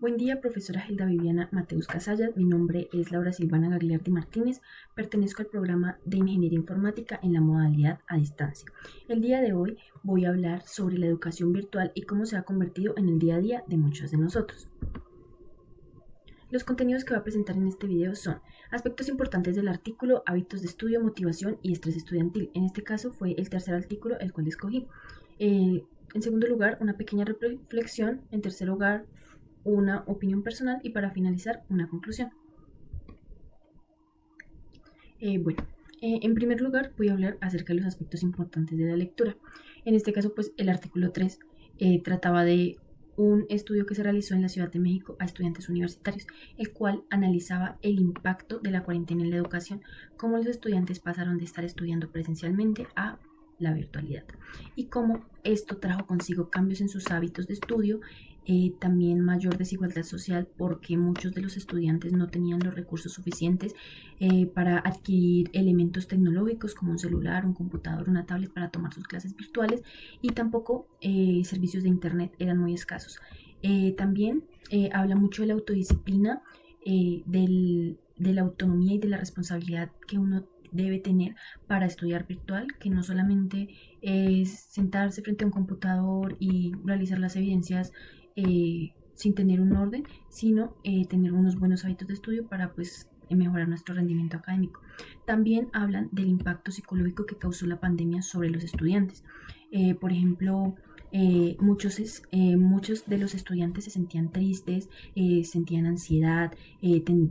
Buen día, profesora Hilda Viviana Mateus Casallas. Mi nombre es Laura Silvana Gagliardi Martínez. Pertenezco al programa de Ingeniería Informática en la modalidad a distancia. El día de hoy voy a hablar sobre la educación virtual y cómo se ha convertido en el día a día de muchos de nosotros. Los contenidos que voy a presentar en este video son aspectos importantes del artículo, hábitos de estudio, motivación y estrés estudiantil. En este caso fue el tercer artículo el cual escogí. En segundo lugar, una pequeña reflexión. En tercer lugar, una opinión personal y para finalizar, una conclusión. En primer lugar voy a hablar acerca de los aspectos importantes de la lectura. En este caso, pues el artículo 3 trataba de un estudio que se realizó en la Ciudad de México a estudiantes universitarios, el cual analizaba el impacto de la cuarentena en la educación, cómo los estudiantes pasaron de estar estudiando presencialmente a la virtualidad y cómo esto trajo consigo cambios en sus hábitos de estudio, también mayor desigualdad social porque muchos de los estudiantes no tenían los recursos suficientes para adquirir elementos tecnológicos como un celular, un computador, una tablet para tomar sus clases virtuales y tampoco servicios de internet eran muy escasos. También habla mucho de la autodisciplina, de la autonomía y de la responsabilidad que uno debe tener para estudiar virtual, que no solamente es sentarse frente a un computador y realizar las evidencias sin tener un orden, sino tener unos buenos hábitos de estudio para pues mejorar nuestro rendimiento académico. También hablan del impacto psicológico que causó la pandemia sobre los estudiantes. Por ejemplo, muchos de los estudiantes se sentían tristes, sentían ansiedad,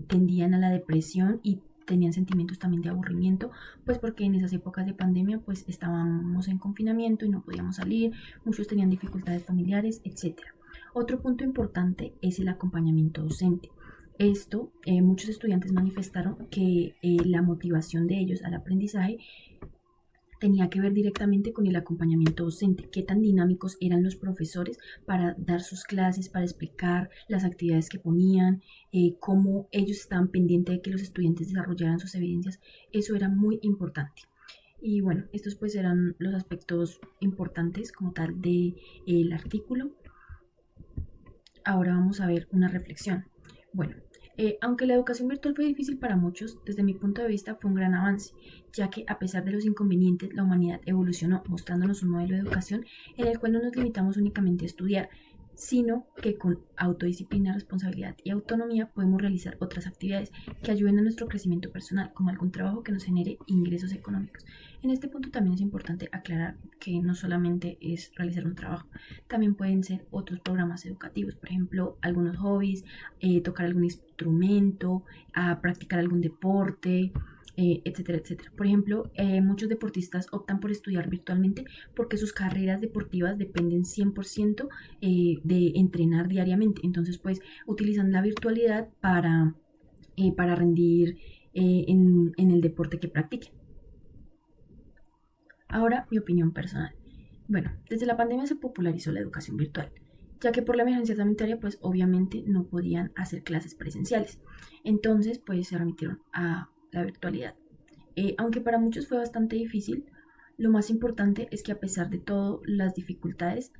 tendían a la depresión y tenían sentimientos también de aburrimiento, pues porque en esas épocas de pandemia pues estábamos en confinamiento y no podíamos salir, muchos tenían dificultades familiares, etcétera. Otro punto importante es el acompañamiento docente. Muchos estudiantes manifestaron que la motivación de ellos al aprendizaje tenía que ver directamente con el acompañamiento docente, qué tan dinámicos eran los profesores para dar sus clases, para explicar las actividades que ponían, cómo ellos estaban pendientes de que los estudiantes desarrollaran sus evidencias. Eso era muy importante. Y bueno, estos pues eran los aspectos importantes como tal del artículo. Ahora vamos a ver una reflexión. Bueno, aunque la educación virtual fue difícil para muchos, desde mi punto de vista fue un gran avance, ya que a pesar de los inconvenientes, la humanidad evolucionó mostrándonos un modelo de educación en el cual no nos limitamos únicamente a estudiar, sino que con autodisciplina, responsabilidad y autonomía podemos realizar otras actividades que ayuden a nuestro crecimiento personal, como algún trabajo que nos genere ingresos económicos. En este punto también es importante aclarar que no solamente es realizar un trabajo, también pueden ser otros programas educativos, por ejemplo, algunos hobbies, tocar algún instrumento, practicar algún deporte, etcétera, etcétera. Por ejemplo, muchos deportistas optan por estudiar virtualmente porque sus carreras deportivas dependen 100% de entrenar diariamente. Entonces, pues, utilizan la virtualidad para rendir en el deporte que practiquen. Ahora, mi opinión personal. Bueno, desde la pandemia se popularizó la educación virtual, ya que por la emergencia sanitaria, pues obviamente no podían hacer clases presenciales. Entonces, pues se remitieron a la virtualidad. Aunque para muchos fue bastante difícil, lo más importante es que a pesar de todas las dificultades,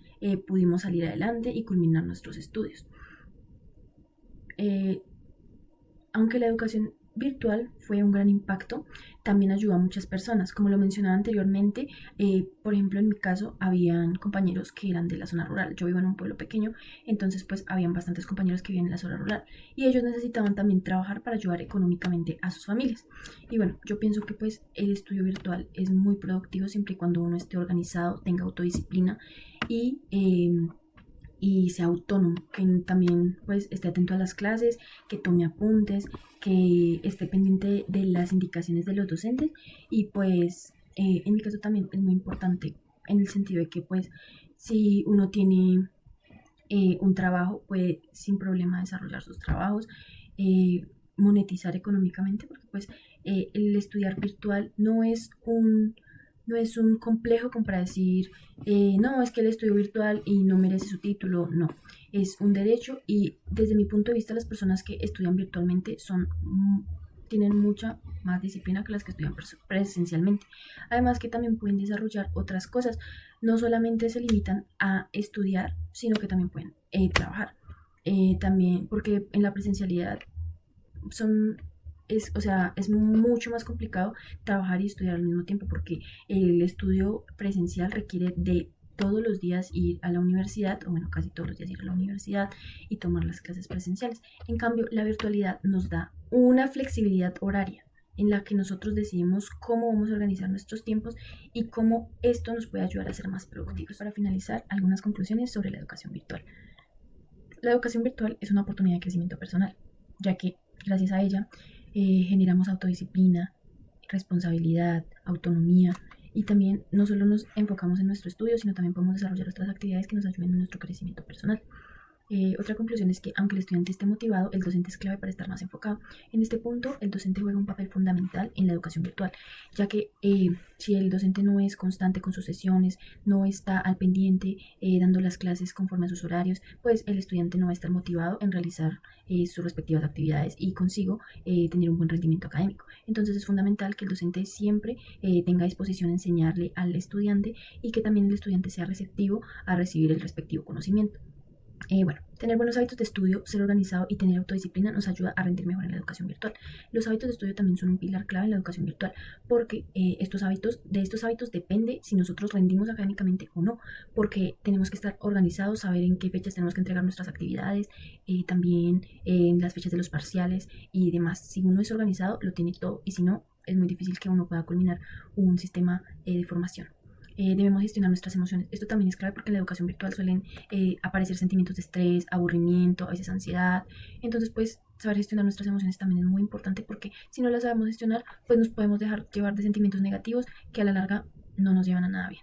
pudimos salir adelante y culminar nuestros estudios. Aunque la educación virtual fue un gran impacto, también ayudó a muchas personas. Como lo mencionaba anteriormente, por ejemplo, en mi caso, habían compañeros que eran de la zona rural. Yo vivo en un pueblo pequeño, entonces pues habían bastantes compañeros que vivían en la zona rural y ellos necesitaban también trabajar para ayudar económicamente a sus familias. Y bueno, yo pienso que pues el estudio virtual es muy productivo siempre y cuando uno esté organizado, tenga autodisciplina y sea autónomo, que también pues esté atento a las clases, que tome apuntes, que esté pendiente de las indicaciones de los docentes y pues en mi caso también es muy importante en el sentido de que pues si uno tiene un trabajo puede sin problema desarrollar sus trabajos, monetizar económicamente porque pues el estudiar virtual no es un complejo como para decir, no, es que él estudió virtual y no merece su título, no, es un derecho y desde mi punto de vista las personas que estudian virtualmente tienen mucha más disciplina que las que estudian presencialmente. Además que también pueden desarrollar otras cosas, no solamente se limitan a estudiar, sino que también pueden trabajar. También porque en la presencialidad son, o sea, es mucho más complicado trabajar y estudiar al mismo tiempo porque el estudio presencial requiere de todos los días ir a la universidad, o bueno, casi todos los días ir a la universidad y tomar las clases presenciales. En cambio, la virtualidad nos da una flexibilidad horaria en la que nosotros decidimos cómo vamos a organizar nuestros tiempos y cómo esto nos puede ayudar a ser más productivos. Para finalizar, algunas conclusiones sobre la educación virtual. La educación virtual es una oportunidad de crecimiento personal, ya que gracias a ella generamos autodisciplina, responsabilidad, autonomía y también no solo nos enfocamos en nuestro estudio, sino también podemos desarrollar otras actividades que nos ayuden en nuestro crecimiento personal. Otra conclusión es que aunque el estudiante esté motivado, el docente es clave para estar más enfocado. En este punto, el docente juega un papel fundamental en la educación virtual, ya que si el docente no es constante con sus sesiones, no está al pendiente dando las clases conforme a sus horarios, pues el estudiante no va a estar motivado en realizar sus respectivas actividades y consigo tener un buen rendimiento académico. Entonces es fundamental que el docente siempre tenga disposición a enseñarle al estudiante y que también el estudiante sea receptivo a recibir el respectivo conocimiento. Bueno, tener buenos hábitos de estudio, ser organizado y tener autodisciplina nos ayuda a rendir mejor en la educación virtual. Los hábitos de estudio también son un pilar clave en la educación virtual porque de estos hábitos depende si nosotros rendimos académicamente o no, porque tenemos que estar organizados, saber en qué fechas tenemos que entregar nuestras actividades, también en las fechas de los parciales y demás. Si uno es organizado, lo tiene todo y si no, es muy difícil que uno pueda culminar un sistema de formación. Debemos gestionar nuestras emociones. Esto también es clave porque en la educación virtual suelen aparecer sentimientos de estrés, aburrimiento, a veces ansiedad. Entonces, pues, saber gestionar nuestras emociones también es muy importante porque si no las sabemos gestionar, pues nos podemos dejar llevar de sentimientos negativos que a la larga no nos llevan a nada bien.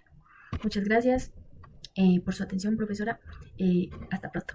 Muchas gracias por su atención, profesora. Hasta pronto.